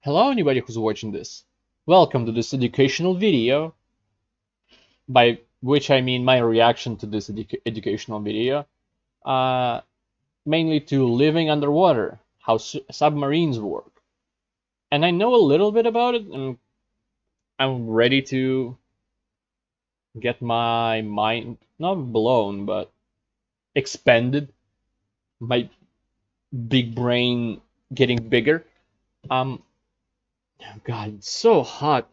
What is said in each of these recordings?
Hello anybody who's watching this. Welcome to this educational video, by which I mean my reaction to this educational video, uh, mainly to living underwater, how submarines work. And I know a little bit about it, and I'm ready to get my mind, not blown, but expanded, my big brain getting bigger. Um, oh God, it's so hot.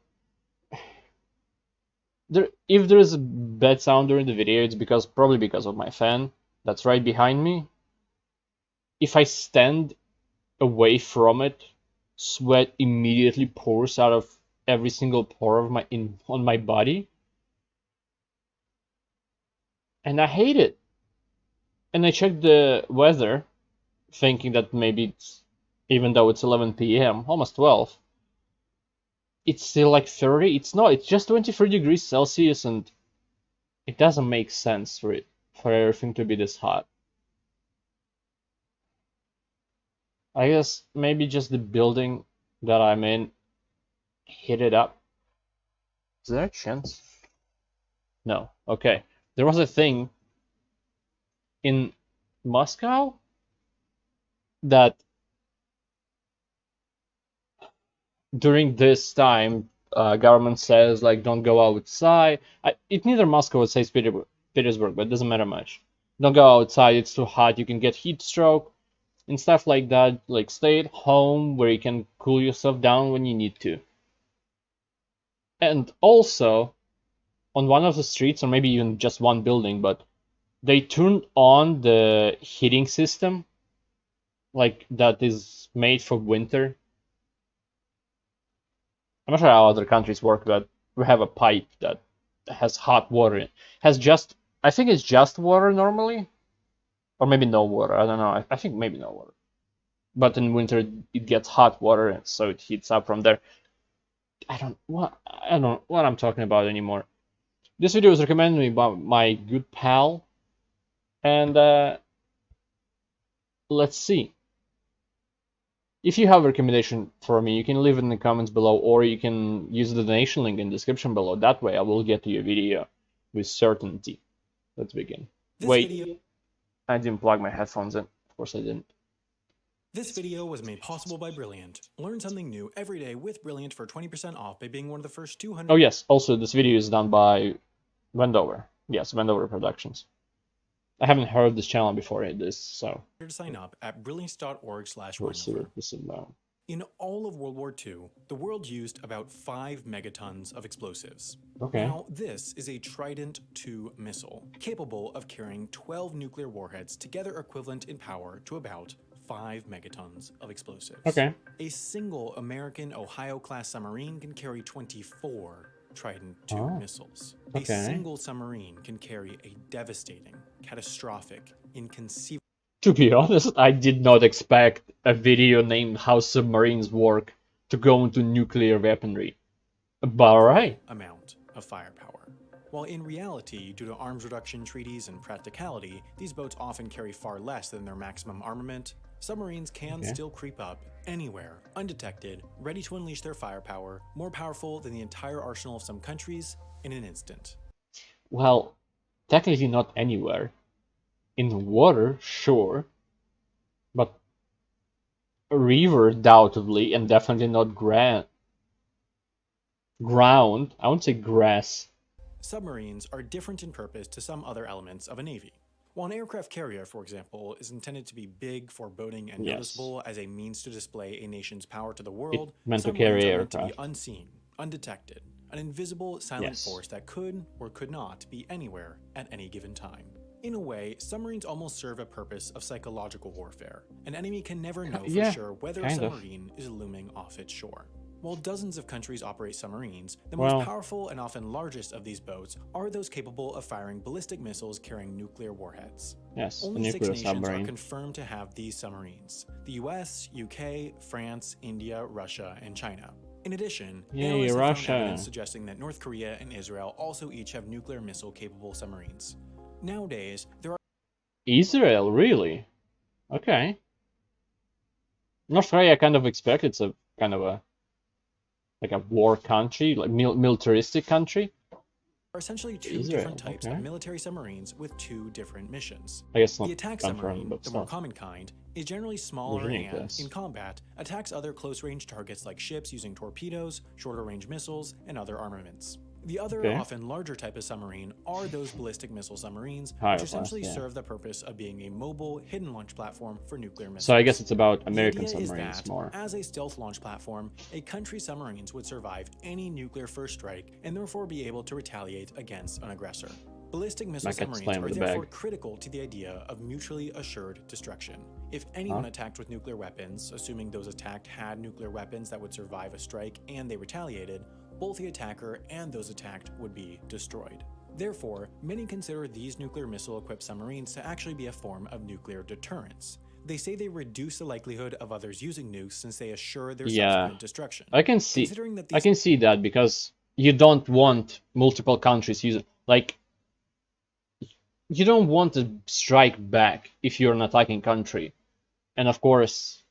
If there's a bad sound during the video, it's probably because of my fan that's right behind me. If I stand away from it, sweat immediately pours out of every single pore of on my body, and I hate it. And I checked the weather, thinking that maybe even though it's 11 p.m., almost 12, it's still like 30. It's not. It's just 23 degrees Celsius, and it doesn't make sense for everything to be this hot. I guess maybe just the building that I'm in heated up. Is there a chance? No. Okay. There was a thing in Moscow that during this time, government says like don't go outside. It neither Moscow or St. Petersburg, but it doesn't matter much. Don't go outside. It's too hot. You can get heat stroke and stuff like that. Like stay at home where you can cool yourself down when you need to. And also, on one of the streets, or maybe even just one building, but they turned on the heating system, like that is made for winter. I'm not sure how other countries work, but we have a pipe that has hot water in it. I think it's just water normally, or maybe no water. I don't know. I think maybe no water. But in winter it gets hot water, and so it heats up from there. I don't know what I'm talking about anymore. This video was recommended to me by my good pal, and let's see. If you have a recommendation for me, you can leave it in the comments below, or you can use the donation link in the description below. That way I will get to your video with certainty. Let's begin. Wait, I didn't plug my headphones in. Of course I didn't. This video was made possible by Brilliant. Learn something new every day with Brilliant for 20% off by being one of the first 200. Oh yes, also this video is done by Wendover. Yes, Wendover Productions. I haven't heard this channel before this, so. Sign up at brilliant.org/Wendover. We'll see what this is about. In all of World War II, the world used about 5 megatons of explosives. Okay. Now, this is a Trident II missile, capable of carrying 12 nuclear warheads, together equivalent in power to about 5 megatons of explosives. Okay. A single American Ohio-class submarine can carry 24 Trident II missiles. Okay. A single submarine can carry a devastating, catastrophic, inconceivable... To be honest, I did not expect a video named How Submarines Work to go into nuclear weaponry. But alright. Amount of firepower. While in reality, due to arms reduction treaties and practicality, these boats often carry far less than their maximum armament, submarines can still creep up anywhere, undetected, ready to unleash their firepower, more powerful than the entire arsenal of some countries, in an instant. Well, technically not anywhere. In the water, sure, but a river, undoubtedly, and definitely not ground. I wouldn't say grass. Submarines are different in purpose to some other elements of a navy. While an aircraft carrier, for example, is intended to be big, foreboding, and noticeable as a means to display a nation's power to the world, meant to carry submarines are aircraft. meant to be unseen, undetected, an invisible, silent force that could or could not be anywhere at any given time. In a way, submarines almost serve a purpose of psychological warfare. An enemy can never know for sure whether a submarine is looming off its shore. While dozens of countries operate submarines, the most powerful and often largest of these boats are those capable of firing ballistic missiles carrying nuclear warheads. Yes, only 6 nations are confirmed to have these submarines: the US, UK, France, India, Russia, and China. In addition, analysts have found evidence suggesting that North Korea and Israel also each have nuclear missile-capable submarines. Nowadays, there are... Israel, really? Okay. North Korea, I kind of expect it's a kind of a like a war country, like militaristic country. Are essentially two Israel, different types of okay. military submarines with two different missions. I guess The not attack confirmed, submarine, but the more still. common kind, is generally smaller Virginia and, class. in combat, attacks other close-range targets like ships using torpedoes, shorter-range missiles, and other armaments. The other, Okay. often larger type of submarine are those ballistic missile submarines, Higher which class, essentially yeah. serve the purpose of being a mobile, hidden launch platform for nuclear missiles. So I guess it's about The American idea is submarines that, more. as a stealth launch platform, a country's submarines would survive any nuclear first strike and therefore be able to retaliate against an aggressor. Ballistic missile Might get submarines slammed are in the therefore bag. critical to the idea of mutually assured destruction. If anyone attacked with nuclear weapons, assuming those attacked had nuclear weapons that would survive a strike and they retaliated, both the attacker and those attacked would be destroyed. Therefore, many consider these nuclear missile-equipped submarines to actually be a form of nuclear deterrence. They say they reduce the likelihood of others using nukes since they assure their subsequent destruction. I can see Considering that I can see that because you don't want multiple countries using, like, you don't want to strike back if you're an attacking country. And of course,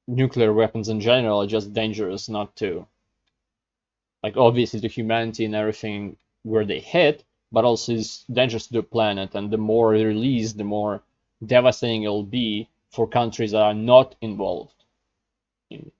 nuclear weapons in general are just dangerous not to, like, obviously to humanity and everything where they hit, but also it's dangerous to the planet, and the more released, the more devastating it'll be for countries that are not involved in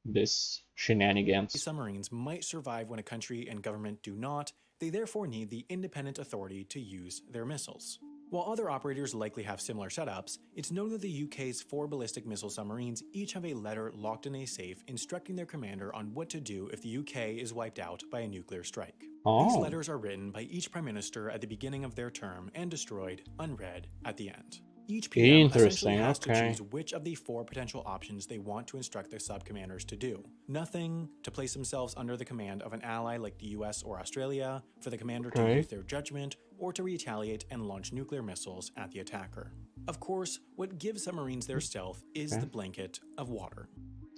this shenanigans. submarines might survive when a country and government do not, they therefore need the independent authority to use their missiles. While other operators likely have similar setups, it's known that the UK's 4 ballistic missile submarines each have a letter locked in a safe instructing their commander on what to do if the UK is wiped out by a nuclear strike. These letters are written by each Prime Minister at the beginning of their term and destroyed, unread, at the end. Each PM essentially has to choose which of the 4 potential options they want to instruct their sub-commanders to do. Nothing to place themselves under the command of an ally like the US or Australia, for the commander to use their judgment, or to retaliate and launch nuclear missiles at the attacker. Of course, what gives submarines their stealth is the blanket of water.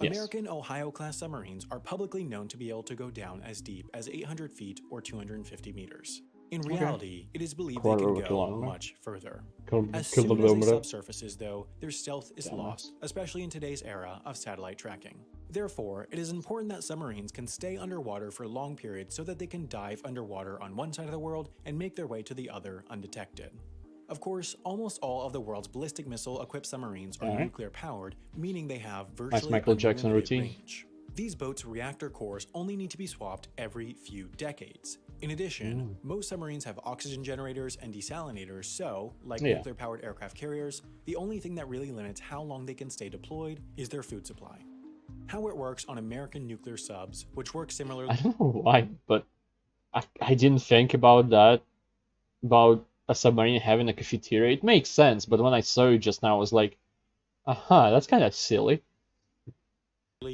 American Ohio-class submarines are publicly known to be able to go down as deep as 800 feet or 250 meters. In reality, it is believed they can go much further. As soon as they subsurfaces, though, their stealth is lost, especially in today's era of satellite tracking. Therefore, it is important that submarines can stay underwater for long periods so that they can dive underwater on one side of the world and make their way to the other undetected. Of course, almost all of the world's ballistic missile-equipped submarines are nuclear-powered, meaning they have virtually unlimited range. These boats' reactor cores only need to be swapped every few decades. In addition, most submarines have oxygen generators and desalinators, so, like nuclear-powered aircraft carriers, the only thing that really limits how long they can stay deployed is their food supply. How it works on American nuclear subs, which work similarly— I don't know why, but I didn't think about that, about a submarine having a cafeteria. It makes sense, but when I saw it just now, I was like, aha, that's kind of silly.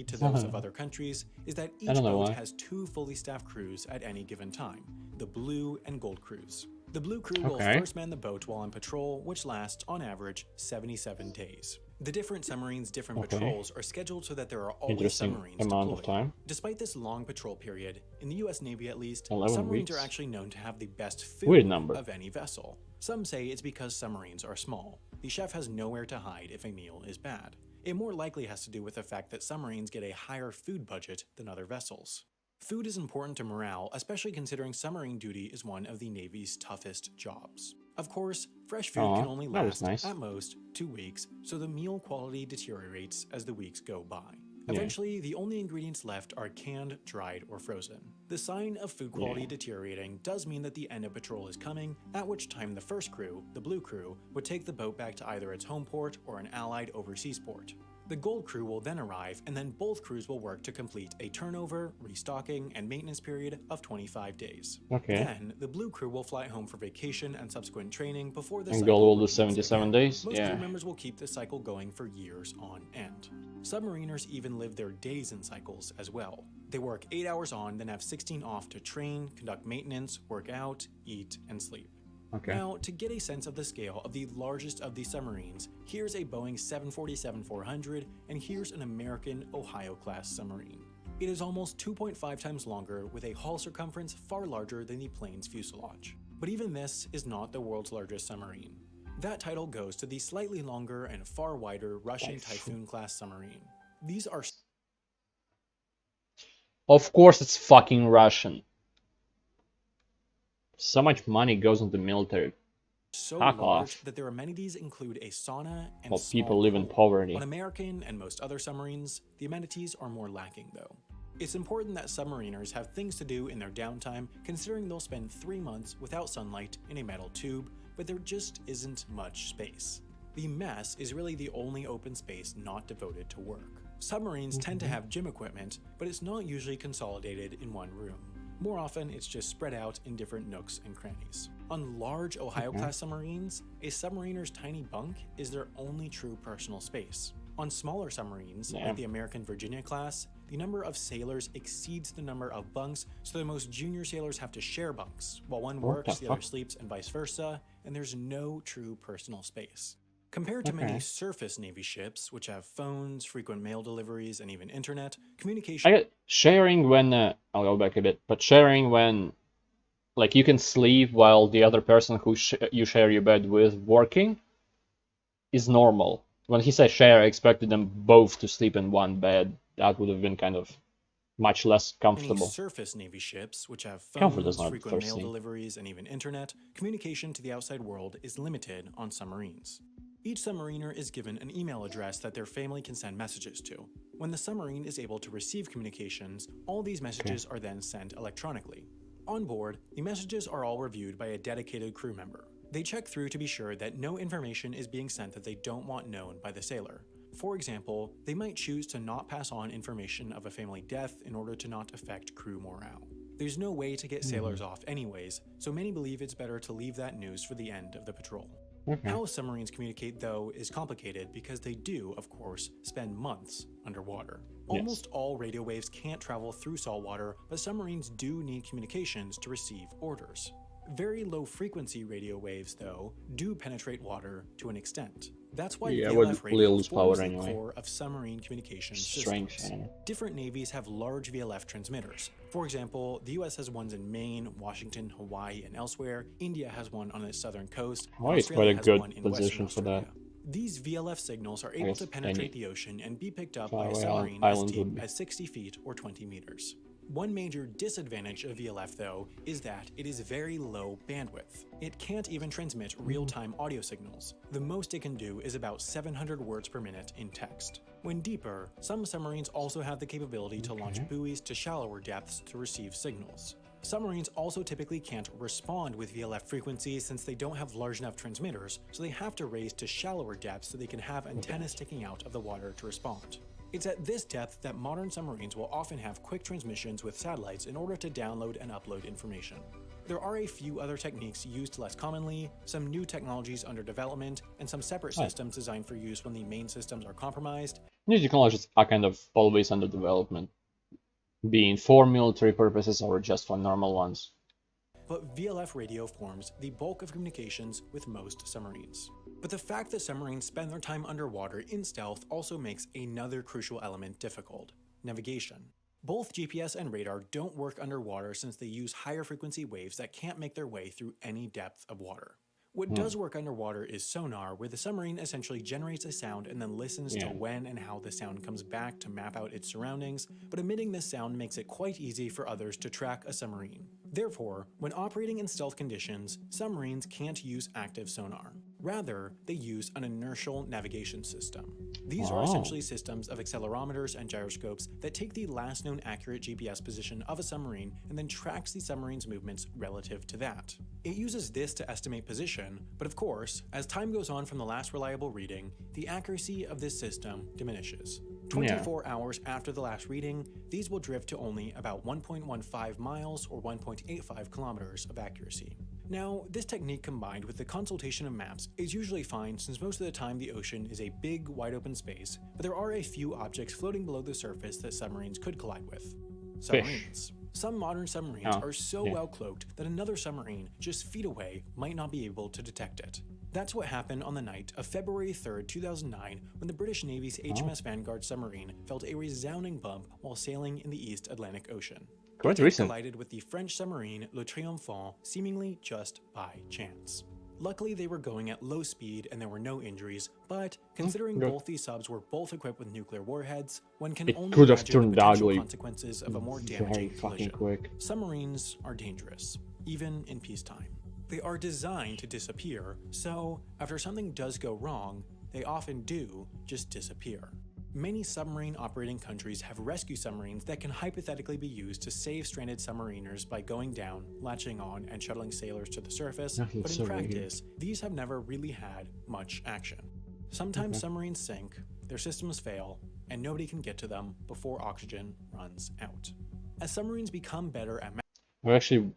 To those of other countries is that each boat has 2 fully staffed crews at any given time, the Blue and Gold crews. The Blue crew will first man the boat while on patrol, which lasts, on average, 77 days. The different submarines' different patrols are scheduled so that there are always submarines deployed. Despite this long patrol period, in the US Navy at least, submarines are actually known to have the best food of any vessel. Some say it's because submarines are small. The chef has nowhere to hide if a meal is bad. It more likely has to do with the fact that submarines get a higher food budget than other vessels. Food is important to morale, especially considering submarine duty is one of the Navy's toughest jobs. Of course, fresh food can only last, at most, 2 weeks, so the meal quality deteriorates as the weeks go by. Eventually, the only ingredients left are canned, dried, or frozen. The sign of food quality deteriorating does mean that the end of patrol is coming, at which time the first crew, the Blue crew, would take the boat back to either its home port or an allied overseas port. The Gold crew will then arrive, and then both crews will work to complete a turnover, restocking, and maintenance period of 25 days. Then, the Blue crew will fly home for vacation and subsequent training before the cycle Gold will do repeats 77 again. days? Most crew members will keep the cycle going for years on end. Submariners even live their days in cycles as well. They work 8 hours on, then have 16 off to train, conduct maintenance, work out, eat, and sleep. Now, to get a sense of the scale of the largest of these submarines, here's a Boeing 747-400, and here's an American Ohio-class submarine. It is almost 2.5 times longer, with a hull circumference far larger than the plane's fuselage. But even this is not the world's largest submarine. That title goes to the slightly longer and far wider Russian Typhoon-class submarine. These are Of course it's fucking Russian. So much money goes into military. So Fuck large off. that their amenities include a sauna and While small people live in pool. poverty. On American and most other submarines, the amenities are more lacking though. It's important that submariners have things to do in their downtime, considering they'll spend 3 months without sunlight in a metal tube, but there just isn't much space. The mess is really the only open space not devoted to work. Submarines tend to have gym equipment, but it's not usually consolidated in one room. More often, it's just spread out in different nooks and crannies. On large Ohio-class submarines, a submariner's tiny bunk is their only true personal space. On smaller submarines, like the American Virginia class, the number of sailors exceeds the number of bunks, so the most junior sailors have to share bunks. While one works, the other sleeps, and vice versa, and there's no true personal space. Compared to many surface Navy ships, which have phones, frequent mail deliveries, and even internet, communication... I get sharing when, I'll go back a bit, but sharing when, like, you can sleep while the other person who you share your bed with working is normal. When he said share, I expected them both to sleep in one bed. That would have been kind of much less comfortable. Many surface Navy ships, which have Comfort is phones, not the frequent first mail thing. deliveries, and even internet, communication to the outside world is limited on submarines. Each submariner is given an email address that their family can send messages to. When the submarine is able to receive communications, all these messages are then sent electronically. On board, the messages are all reviewed by a dedicated crew member. They check through to be sure that no information is being sent that they don't want known by the sailor. For example, they might choose to not pass on information of a family death in order to not affect crew morale. There's no way to get sailors off anyways, so many believe it's better to leave that news for the end of the patrol. How submarines communicate, though, is complicated because they do, of course, spend months underwater. Almost all radio waves can't travel through saltwater, but submarines do need communications to receive orders. Very low-frequency radio waves, though, do penetrate water to an extent. That's why VLF radio forms the core of submarine communication systems. Different navies have large VLF transmitters. For example, the US has ones in Maine, Washington, Hawaii, and elsewhere. India has one on its southern coast. Hawaii is quite a good position for that. These VLF signals are able to penetrate the ocean and be picked up by a submarine as deep as 60 feet or 20 meters. One major disadvantage of VLF, though, is that it is very low bandwidth. It can't even transmit real-time audio signals. The most it can do is about 700 words per minute in text. When deeper, some submarines also have the capability to launch buoys to shallower depths to receive signals. Submarines also typically can't respond with VLF frequencies since they don't have large enough transmitters, so they have to raise to shallower depths so they can have antennas sticking out of the water to respond. It's at this depth that modern submarines will often have quick transmissions with satellites in order to download and upload information. There are a few other techniques used less commonly, some new technologies under development, and some separate systems designed for use when the main systems are compromised. New technologies are kind of always under development, being for military purposes or just for normal ones. But VLF radio forms the bulk of communications with most submarines. But the fact that submarines spend their time underwater in stealth also makes another crucial element difficult: navigation. Both GPS and radar don't work underwater since they use higher frequency waves that can't make their way through any depth of water. What does work underwater is sonar, where the submarine essentially generates a sound and then listens to when and how the sound comes back to map out its surroundings, but emitting this sound makes it quite easy for others to track a submarine. Therefore, when operating in stealth conditions, submarines can't use active sonar. Rather, they use an inertial navigation system. These are essentially systems of accelerometers and gyroscopes that take the last known accurate GPS position of a submarine and then tracks the submarine's movements relative to that. It uses this to estimate position, but of course, as time goes on from the last reliable reading, the accuracy of this system diminishes. 24 hours after the last reading, these will drift to only about 1.15 miles or 1.85 kilometers of accuracy. Now, this technique combined with the consultation of maps is usually fine since most of the time the ocean is a big, wide open space, but there are a few objects floating below the surface that submarines could collide with. Submarines. Some modern submarines are so well cloaked that another submarine just feet away might not be able to detect it. That's what happened on the night of February 3rd, 2009, when the British Navy's HMS Vanguard submarine felt a resounding bump while sailing in the East Atlantic Ocean. It collided with the French submarine Le Triomphant seemingly just by chance. Luckily, they were going at low speed and there were no injuries, but considering both these subs were both equipped with nuclear warheads, one can It only could have imagine the turned potential ugly consequences of a more very damaging fucking collision. quick. Submarines are dangerous, even in peacetime. They are designed to disappear, so after something does go wrong, they often do just disappear. Many submarine operating countries have rescue submarines that can hypothetically be used to save stranded submariners by going down, latching on, and shuttling sailors to the surface, but in practice, these have never really had much action. Sometimes submarines sink, their systems fail, and nobody can get to them before oxygen runs out. As submarines become better at I've actually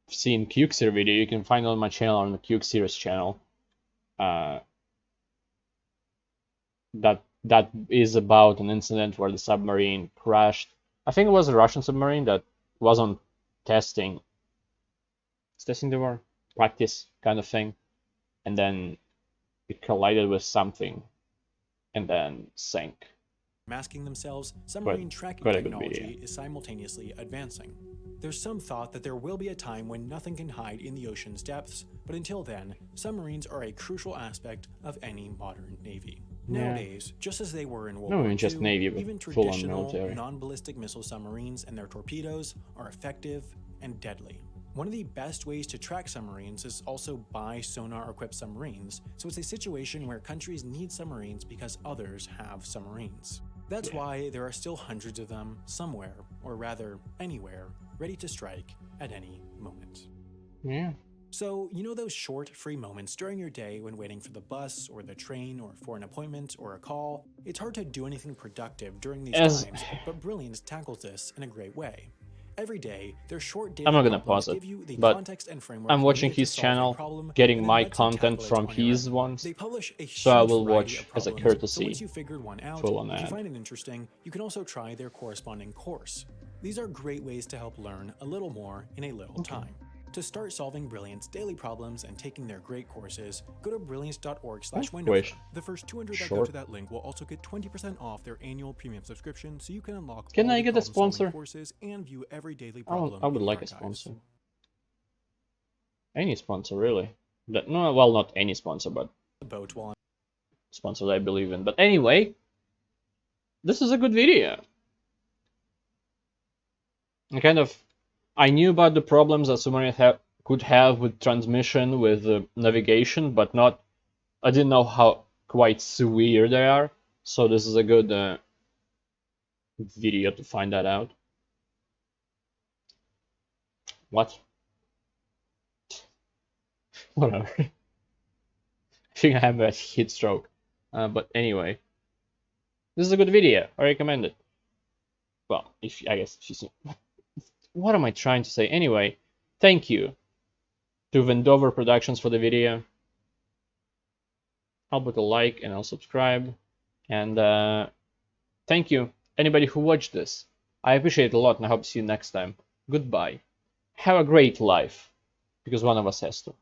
seen Qxir video. You can find it on my channel, on the Qxir's channel. That is about an incident where the submarine crashed. I think it was a Russian submarine that was on testing. It's testing the war, practice kind of thing, and then it collided with something, and then sank. Masking themselves, submarine tracking technology is simultaneously advancing. There's some thought that there will be a time when nothing can hide in the ocean's depths, but until then, submarines are a crucial aspect of any modern navy. Nowadays, just as they were in World War just II, Navy, but even traditional non-ballistic missile submarines and their torpedoes are effective and deadly. One of the best ways to track submarines is also by sonar-equipped submarines, so it's a situation where countries need submarines because others have submarines. That's why there are still hundreds of them somewhere, or rather anywhere, ready to strike at any moment. So, you know those short, free moments during your day when waiting for the bus, or the train, or for an appointment, or a call? It's hard to do anything productive during these times, but Brilliance tackles this in a great way. Every day, their short daily problems give you the context and framework I'm watching his channel, getting my content from his ones, they publish a so I huge will variety watch of as a problems, courtesy. So once you figured one out, if you find it interesting, you can also try their corresponding course. These are great ways to help learn a little more in a little time. To start solving Brilliance daily problems and taking their great courses, go to brilliance.org/window. The first 200 that go to that link will also get 20% off their annual premium subscription, so you can unlock all the problem-solving courses and view every daily problem. I would like a sponsor. Any sponsor, really. No, well, not any sponsor, but sponsor that I believe in. But anyway, this is a good video. I knew about the problems that submarines could have with transmission, with navigation, but I didn't know how quite severe they are. So this is a good video to find that out. What? Whatever. I think I have a heat stroke. But anyway, this is a good video. I recommend it. Well, I guess if you see. What am I trying to say? Anyway, thank you to Vendover Productions for the video. I'll put a like and I'll subscribe. And thank you, anybody who watched this. I appreciate it a lot, and I hope to see you next time. Goodbye. Have a great life, because one of us has to.